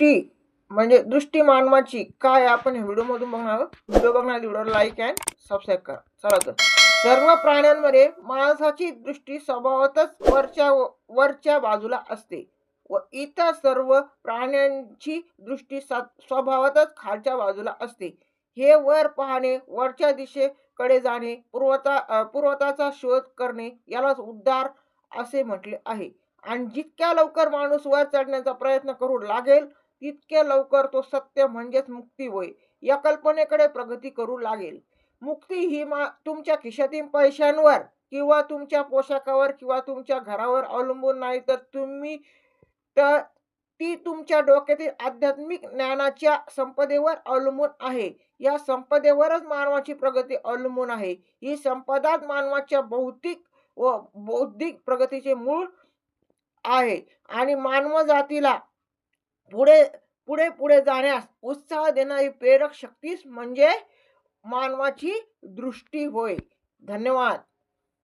दृष्टी म्हणजे दृष्टी मानवाची काय आपण या व्हिडिओमधून बघणार आहोत. व्हिडिओ लाईक अँड सबस्क्राईब करा. चला तर, सर्व प्राण्यांमध्ये माणसाची दृष्टी स्वभावतच वरच्या बाजूला असते व इतर सर्व प्राण्यांची दृष्टी स्वभावतच खालच्या बाजूला असते. हे वर पाहणे, वरच्या दिशेकडे जाणे, पूर्वताचा शोध करणे यालाच उद्धार असे म्हटले आहे. आणि जितक्या लवकर माणूस वर चढण्याचा प्रयत्न करू लागेल तितके लवकर तो सत्य म्हणजेच मुक्ती होय या कल्पनेकडे प्रगती करू लागेल. मुक्ती ही तुमच्या खिशातील पैशांवर किंवा तुमच्या पोशाखावर किंवा तुमच्या घरावर अवलंबून नाही, तर ती तुमच्या डोक्यातील आध्यात्मिक ज्ञानाच्या संपदेवर अवलंबून आहे. या संपदेवरच मानवाची प्रगती अवलंबून आहे. ही संपदाच मानवाच्या भौतिक व बौद्धिक प्रगतीचे मूळ आहे आणि मानव जातीला पुढे पुढे पुढे जाण्यास उत्साह देणारी प्रेरक शक्तीच म्हणजे मानवाची दृष्टी होय. धन्यवाद.